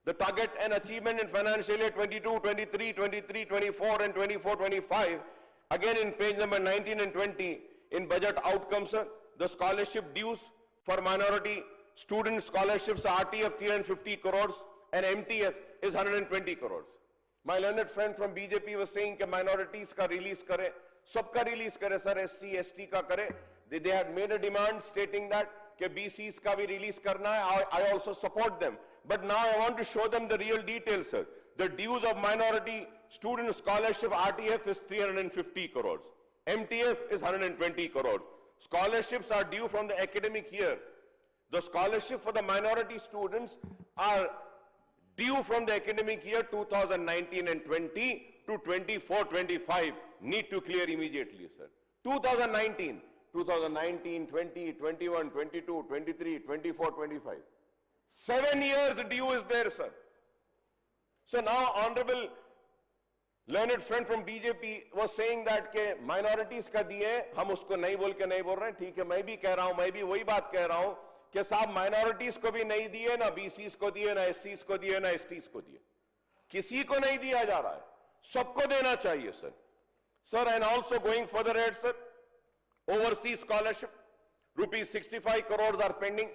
The target and achievement in financial year 22, 23, 23, 24 and 24, 25. Again in page number 19 and 20 in budget outcomes, the scholarship dues for minority student scholarships RTF 350 crores and MTF is 120 crores. My learned friend from BJP was saying that minorities ka release kare, sabka release kare sir, SC, ST ka kare. They had made a demand stating that BCs ka bhi release karna hai. I also support them. But now I want to show them the real details, sir. The dues of minority student scholarship RTF is 350 crores. MTF is 120 crores. Scholarships are due from the academic year. The scholarship for the minority students are due from the academic year 2019 and 20 to 24-25. Need to clear immediately, sir. 2019, 2020, 21, 22, 23, 24, 25. 7 years due is there, sir. So now honorable learned friend from BJP was saying that के minorities का दिए हम उसको नहीं बोल के नहीं बोल रहे हैं, ठीक है, मैं भी कह रहा हूं, मैं भी वही बात कह रहा हूं कि साहब minorities को भी नहीं दिए, ना BCs को दिए, ना SCs को दिए, ना STs को दिए, किसी को नहीं दिया जा रहा है, सबको देना चाहिए, sir. Sir, and also going further ahead, sir, overseas scholarship, rupees 65 crores are pending.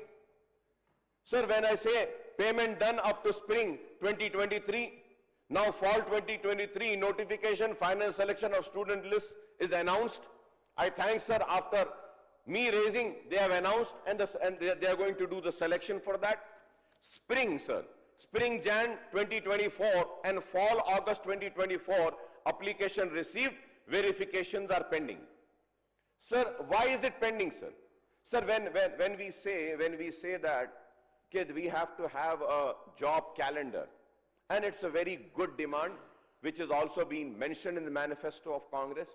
Sir, when I say payment done up to spring 2023, now fall 2023, notification, final selection of student list is announced. I thank, sir, after me raising, they have announced and they are going to do the selection for that. Spring, sir, spring Jan 2024 and fall August 2024, application received, verifications are pending. Sir, why is it pending, sir? Sir, when we say that we have to have a job calendar, and it's a very good demand, which is also being mentioned in the manifesto of Congress,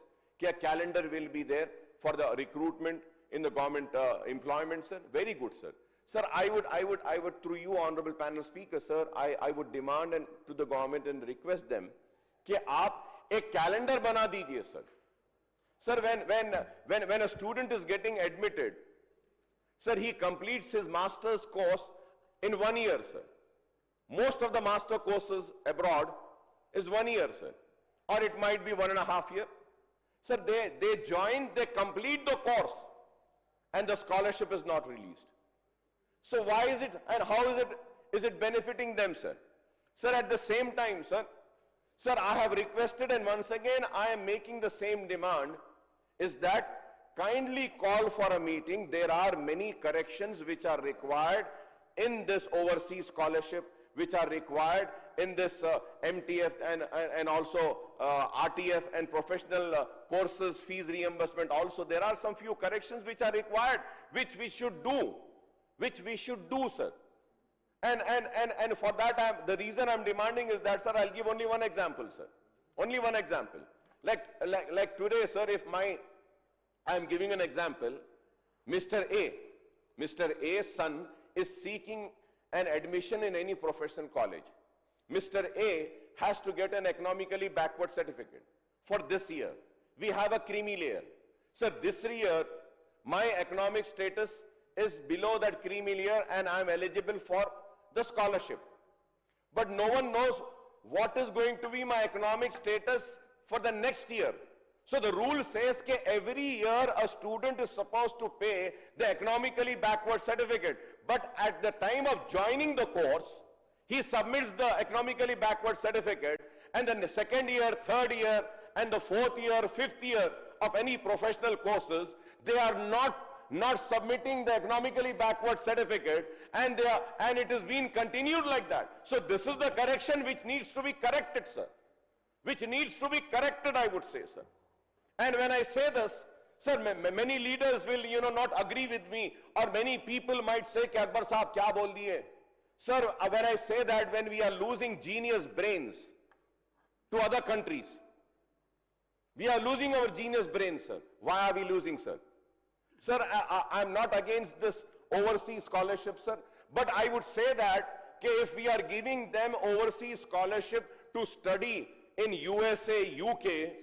a calendar will be there for the recruitment in the government employment, sir. Very good, sir. Sir, I would through you, honorable panel speaker, sir, I would demand to the government and request them that you एक calendar बना दीजिए, sir. Sir, when a student is getting admitted, sir, he completes his master's course in 1 year, sir. Most of the master courses abroad is 1 year, sir. Or it might be 1.5 years. Sir, they join, they complete the course, and the scholarship is not released. So why is it, and how is it benefiting them, sir? Sir, at the same time, sir, I have requested, and once again I am making the same demand, is that kindly call for a meeting. There are many corrections which are required in this overseas scholarship, which are required in this MTF and also RTF and professional courses, fees reimbursement also. There are some few corrections which are required, which we should do, sir. And for that, the reason I'm demanding is that, sir, I'll give only one example, sir. Only one example. Like today, sir, I'm giving an example, Mr. A's son is seeking an admission in any professional college. Mr. A has to get an economically backward certificate for this year. We have a creamy layer. So this year, my economic status is below that creamy layer and I am eligible for the scholarship. But no one knows what is going to be my economic status for the next year. So the rule says that every year a student is supposed to pay the economically backward certificate. But at the time of joining the course, he submits the economically backward certificate, and then the second year, third year, and the fourth year, fifth year of any professional courses, they are not submitting the economically backward certificate, and it is being continued like that. So this is the correction which needs to be corrected, sir. Which needs to be corrected, I would say, sir. And when I say this, sir, many leaders will, not agree with me, or many people might say, कि अकबर साहब क्या बोल दिए? Sir, when I say that, when we are losing genius brains to other countries, we are losing our genius brains, sir. Why are we losing, sir? Sir, I'm not against this overseas scholarship, sir, but I would say that if we are giving them overseas scholarship to study in USA, UK,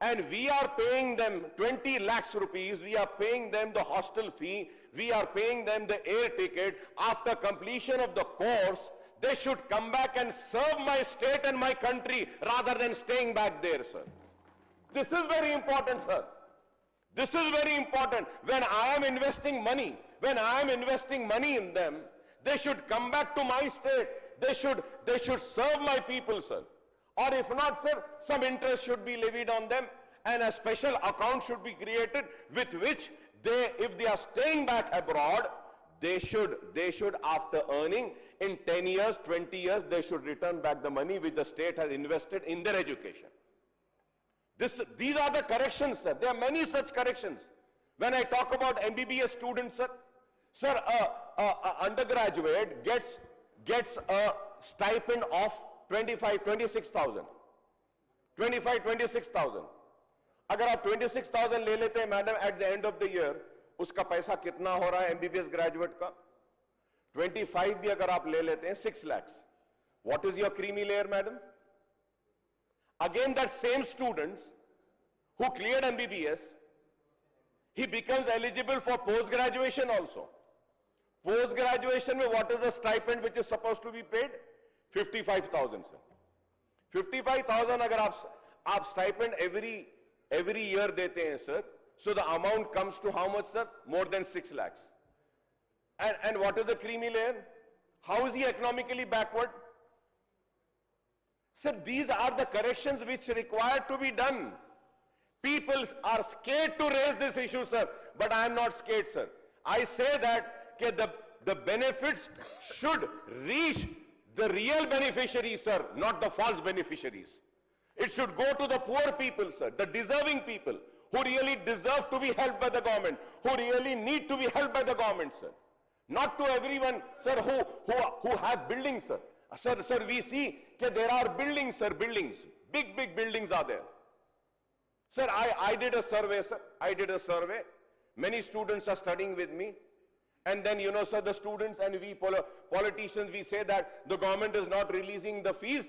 and we are paying them 20 lakhs rupees, we are paying them the hostel fee, we are paying them the air ticket. After completion of the course, They should come back and serve my state and my country rather than staying back there, sir. This is very important, sir. This is very important. When I am investing money, in them, they should come back to my state. They should serve my people, sir. Or if not, sir, some interest should be levied on them and a special account should be created with which they, if they are staying back abroad, they should after earning in 10 years, 20 years, they should return back the money which the state has invested in their education. These are the corrections, sir. There are many such corrections. When I talk about MBBS students, sir, undergraduate gets a stipend of 26,000. 26,000. अगर आप 26,000 ले लेते हैं madam at the end of the year, उसका पैसा कितना हो रहा है MBBS graduate का? 25 भी अगर आप ले लेते हैं 6 lakhs. What is your creamy layer, madam? Again, that same students who cleared MBBS, he becomes eligible for post-graduation also. Post-graduation, what is the stipend which is supposed to be paid? 55,000, sir. 55,000 अगर आप stipend every year देते हैं, sir. So the amount comes to how much, sir? More than 6 lakhs. And what is the creamy layer? How is he economically backward? Sir, these are the corrections which require to be done. People are scared to raise this issue, sir. But I am not scared, sir. I say that the benefits should reach the real beneficiaries, sir, not the false beneficiaries. It should go to the poor people, sir, the deserving people who really deserve to be helped by the government, who really need to be helped by the government, sir. Not to everyone, sir, who have buildings, sir. Sir, we see that there are buildings, sir, buildings. Big buildings are there. Sir, I did a survey, sir. I did a survey. Many students are studying with me. And then, you know, sir, the students and we politicians, we say that the government is not releasing the fees.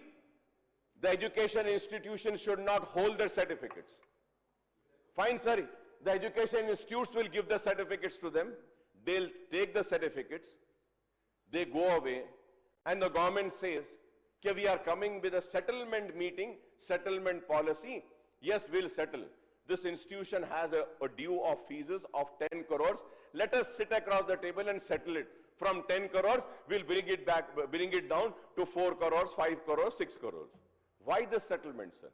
The education institutions should not hold their certificates. Fine, sir. The education institutes will give the certificates to them. They'll take the certificates. They go away. And the government says, okay, we are coming with a settlement meeting, settlement policy. Yes, we'll settle. This institution has a due of fees of 10 crores. Let us sit across the table and settle it. From 10 crores, we'll bring it down to 4 crores, 5 crores, 6 crores. Why this settlement, sir?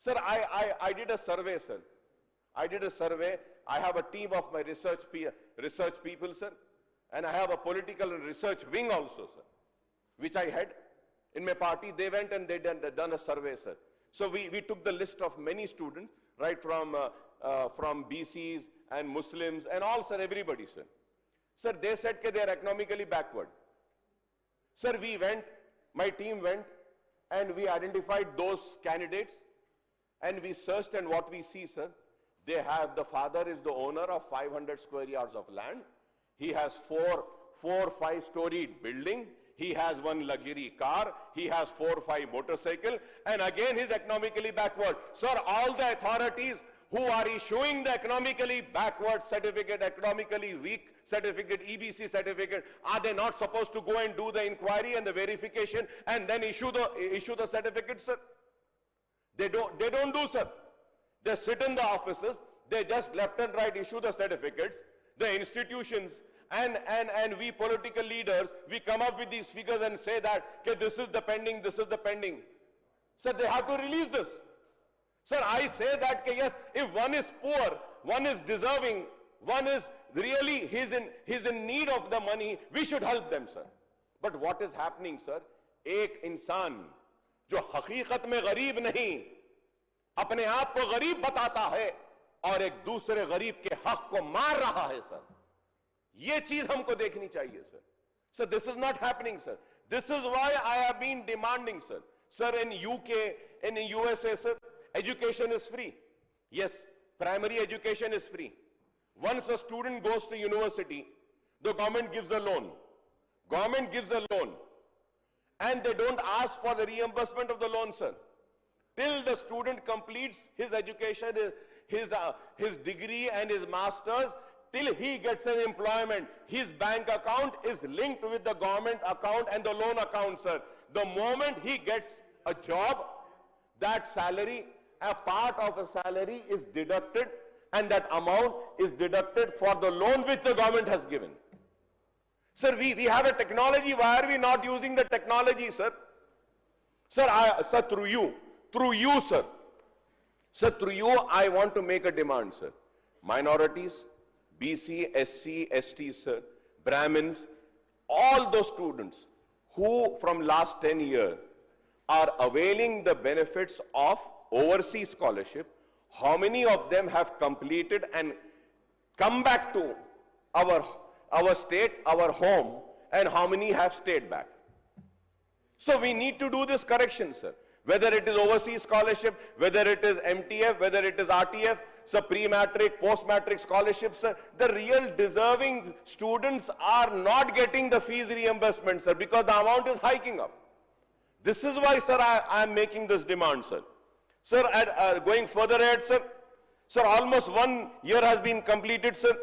Sir, I did a survey, sir. I did a survey. I have a team of my research people, sir. And I have a political and research wing also, sir, which I had in my party. They went and they done a survey, sir. So we took the list of many students, right, from BCs and Muslims and all, sir, everybody, sir. Sir, they said that they are economically backward. Sir, we went, my team went, and we identified those candidates, and we searched, and what we see, sir, they have, the father is the owner of 500 square yards of land. He has four 5-storied building. He has 1 luxury car. He has 4 or 5 motorcycle. And again, he's economically backward. Sir, all the authorities who are issuing the economically backward certificate, economically weak certificate, EBC certificate, are they not supposed to go and do the inquiry and the verification and then issue the certificate, sir? They don't do, sir. They sit in the offices. They just left and right issue the certificates. The institutions and we political leaders, we come up with these figures and say that, okay, this is the pending, this is the pending. Sir, they have to release this. Sir, I say that, okay, yes, if one is poor, one is deserving, one is really, he's in need of the money, we should help them, sir. But what is happening, sir? एक इंसान जो हकीकत में गरीब नहीं, अपने आप को गरीब बताता है और एक दूसरे गरीब के हक को मार रहा है, सर. ये चीज हमको देखनी चाहिए, sir. So this is not happening, sir. This is why I have been demanding, sir. Sir, in UK, in USA, sir, education is free. Yes, primary education is free. Once a student goes to university, the government gives a loan. Government gives a loan. And they don't ask for the reimbursement of the loan, sir. Till the student completes his education, his degree and his master's, till he gets an employment, his bank account is linked with the government account and the loan account, sir. The moment he gets a job, that salary, a part of a salary is deducted, and that amount is deducted for the loan which the government has given. Sir, we have a technology. Why are we not using the technology, sir? Sir, sir, through you, sir. Sir, through you, I want to make a demand, sir. Minorities, BC, SC, ST, sir, Brahmins, all those students who from last 10 years are availing the benefits of overseas scholarship, how many of them have completed and come back to our state, our home, and how many have stayed back? So we need to do this correction, sir. Whether it is overseas scholarship, whether it is MTF, whether it is RTF, sir, pre-matric, post-matric scholarships, sir, the real deserving students are not getting the fees reimbursement, sir, because the amount is hiking up. This is why, sir, I am making this demand, sir. Sir, going further ahead, sir, almost 1 year has been completed, sir,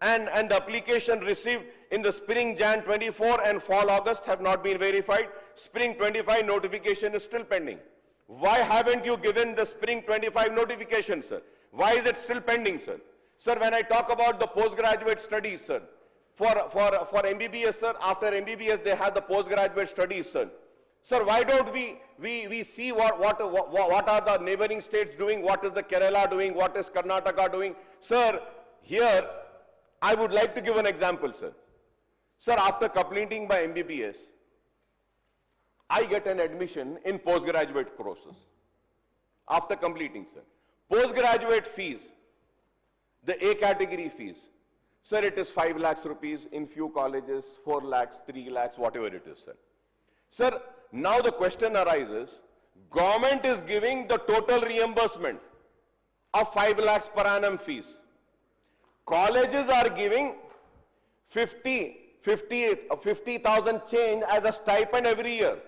and the application received in the spring Jan 24 and fall August have not been verified. Spring 25 notification is still pending. Why haven't you given the spring 25 notification, sir? Why is it still pending, sir? Sir, when I talk about the postgraduate studies, sir, for MBBS, sir, after MBBS they have the postgraduate studies, sir. Sir, why don't we see what are the neighboring states doing, what is the Kerala doing, what is Karnataka doing? Sir, here I would like to give an example, sir. Sir, after completing my MBBS, I get an admission in postgraduate courses. After completing, sir. Postgraduate fees, the A category fees. Sir, it is 5 lakhs rupees in few colleges, 4 lakhs, 3 lakhs, whatever it is, sir. Sir, now the question arises, government is giving the total reimbursement of 5 lakhs per annum fees. Colleges are giving 50,000 change as a stipend every year.